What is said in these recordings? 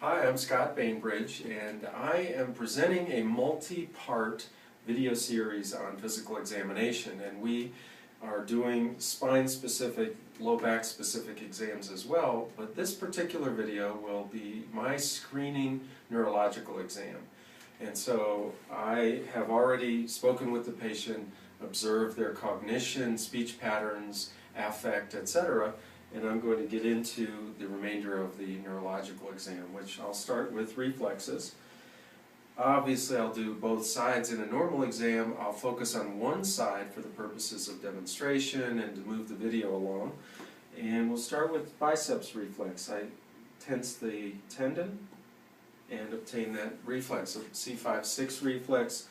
Hi, I'm Scott Bainbridge, and I am presenting a multi-part video series on physical examination, and we are doing spine-specific, low back-specific exams as well, but this particular video will be my screening neurological exam. And so I have already spoken with the patient, observed their cognition, speech patterns, affect, etc., and I'm going to get into the remainder of the neurological exam, which I'll start with reflexes. Obviously, I'll do both sides in a normal exam. I'll focus on one side for the purposes of demonstration and to move the video along. And we'll start with biceps reflex. I tense the tendon and obtain that reflex. So C5-6 reflex,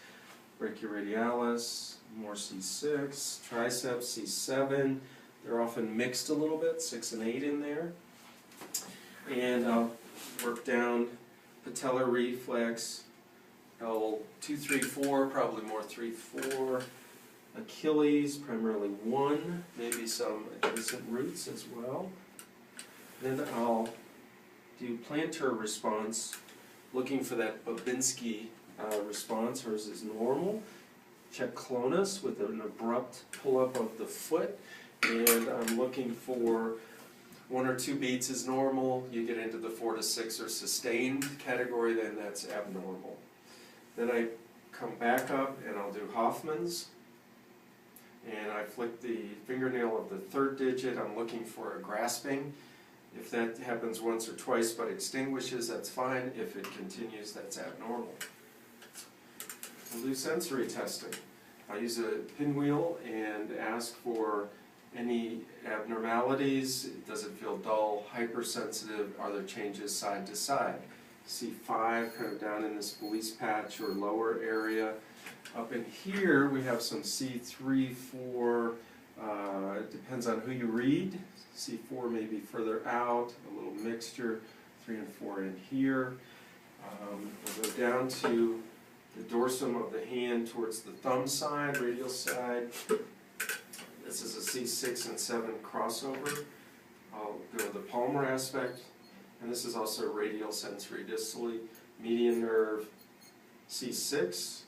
brachioradialis, more C6, triceps, C7. They're often mixed a little bit, 6 and 8 in there. And I'll work down patellar reflex, L2, 3, 4, probably more 3, 4. Achilles, primarily 1, maybe some adjacent roots as well. Then I'll do plantar response, looking for that Babinski response. Hers is normal. Check clonus with an abrupt pull-up of the foot. And I'm looking for 1 or 2 beats is normal. You get into the 4 to 6 or sustained category, then that's abnormal. Then I come back up and I'll do Hoffman's. And I flick the fingernail of the 3rd digit. I'm looking for a grasping. If that happens once or twice but extinguishes, that's fine. If it continues, that's abnormal. We'll do sensory testing. I use a pinwheel and ask for any abnormalities. Does it feel dull, hypersensitive? Are there changes side to side? C5 kind of down in this Belize patch or lower area. Up in here we have some C3, 4, it depends on who you read. C4 may be further out, a little mixture, 3 and 4 in here. We'll go down to the dorsum of the hand towards the thumb side, radial side. This is a C6 and 7 crossover. I'll go to the palmar aspect, and this is also radial sensory distally. Median nerve, C6,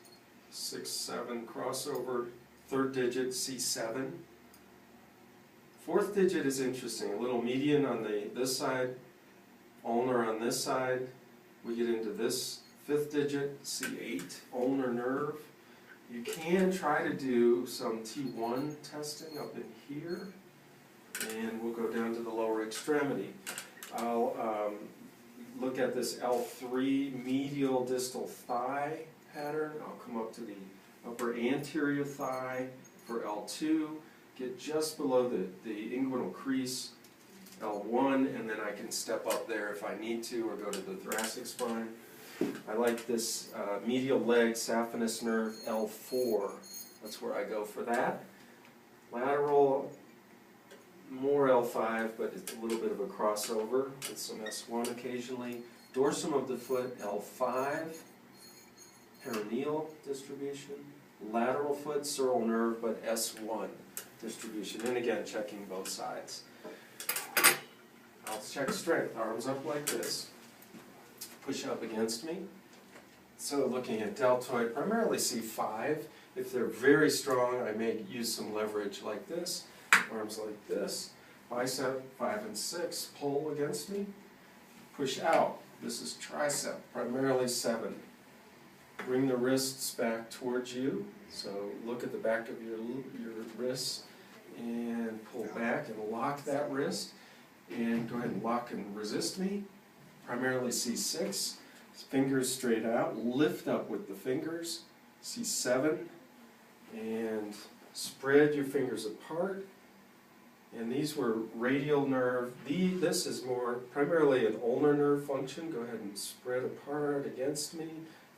6, 7 crossover, 3rd digit, C7. 4th digit is interesting, a little median on this side, ulnar on this side. We get into this 5th digit, C8, ulnar nerve. You can try to do some T1 testing up in here, and we'll go down to the lower extremity. I'll look at this L3 medial distal thigh pattern. I'll come up to the upper anterior thigh for L2, get just below the inguinal crease, L1, and then I can step up there if I need to or go to the thoracic spine. I like this medial leg saphenous nerve L4. That's where I go for that. Lateral, more L5, but it's a little bit of a crossover with some S1 occasionally. Dorsum of the foot L5. Perineal distribution. Lateral foot, sural nerve, but S1 distribution. And again, checking both sides. I'll check strength. Arms up like this. Push up against me. So looking at deltoid, primarily C5. If they're very strong, I may use some leverage like this, arms like this. Bicep, 5 and 6, pull against me. Push out. This is tricep, primarily 7. Bring the wrists back towards you. So look at the back of your wrists and pull back and lock that wrist. And go ahead and lock and resist me. Primarily C6, fingers straight out, lift up with the fingers, C7, and spread your fingers apart. And these were radial nerve. This is more primarily an ulnar nerve function. Go ahead and spread apart against me.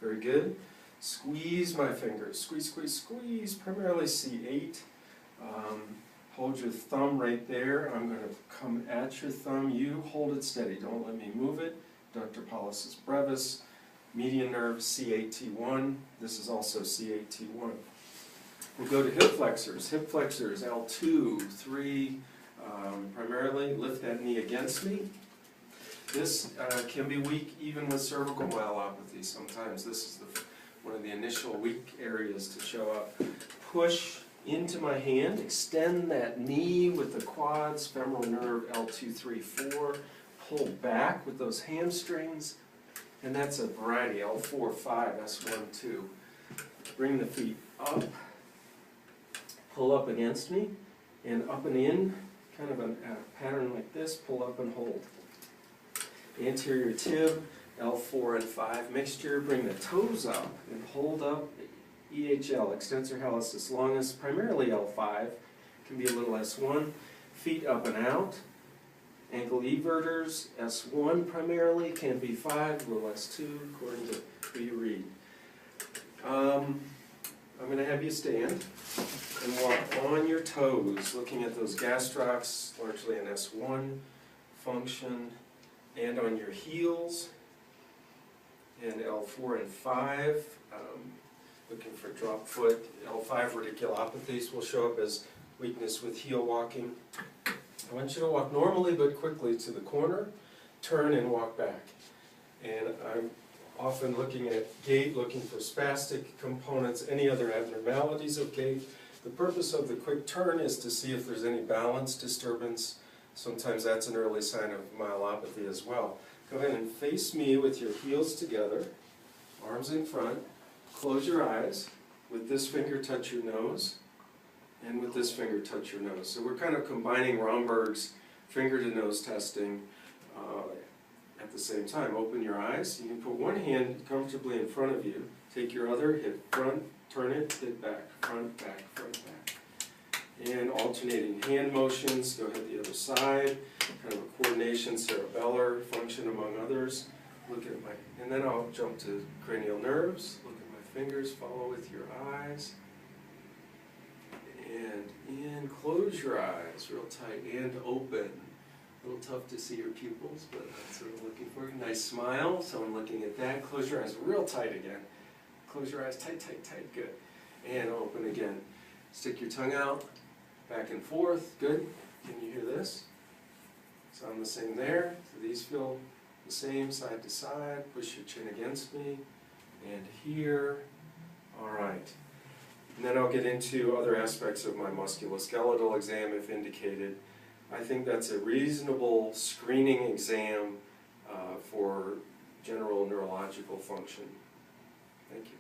Very good. Squeeze my fingers. Squeeze, squeeze, squeeze. Primarily C8. Hold your thumb right there. I'm going to come at your thumb. You hold it steady. Don't let me move it. Adductor pollicis brevis. Median nerve C8T1. This is also C8T1. We'll go to hip flexors. Hip flexors L2, 3, primarily. Lift that knee against me. This can be weak even with cervical myelopathy sometimes. This is one of the initial weak areas to show up. Push into my hand, extend that knee with the quads, femoral nerve L2, 3, 4. Pull back with those hamstrings, and that's a variety, L4, 5, S1, 2. Bring the feet up, pull up against me, and up and in, kind of a pattern like this, pull up and hold. Anterior tib, L4 and 5 mixture, bring the toes up and hold up, EHL, extensor hallucis longus, primarily L5, can be a little S1, feet up and out, ankle everters, S1 primarily, can be 5, a little S2, according to who you read. I'm going to have you stand and walk on your toes, looking at those gastrocs, largely an S1 function, and on your heels, and L4 and 5, looking for drop foot. L5 radiculopathies will show up as weakness with heel walking. I want you to walk normally but quickly to the corner, turn and walk back. And I'm often looking at gait, looking for spastic components, any other abnormalities of gait. The purpose of the quick turn is to see if there's any balance disturbance. Sometimes that's an early sign of myelopathy as well. Go ahead and face me with your heels together, arms in front. Close your eyes. With this finger, touch your nose. And with this finger, touch your nose. So we're kind of combining Romberg's finger-to-nose testing at the same time. Open your eyes. You can put one hand comfortably in front of you. Take your other, hit front, turn it, hit back, front, back, front, back. And alternating hand motions. Go ahead the other side. Kind of a coordination, cerebellar function among others. Look at my, and then I'll jump to cranial nerves. Look at my fingers, follow with your eyes. And in, close your eyes real tight and open. A little tough to see your pupils, but that's what I'm looking for. Nice smile, so I'm looking at that. Close your eyes real tight again. Close your eyes tight, tight, tight, good. And open again. Stick your tongue out, back and forth, good. Can you hear this? Sound the same there. So these feel the same side to side. Push your chin against me. And here. All right. And then I'll get into other aspects of my musculoskeletal exam if indicated. I think that's a reasonable screening exam for general neurological function. Thank you.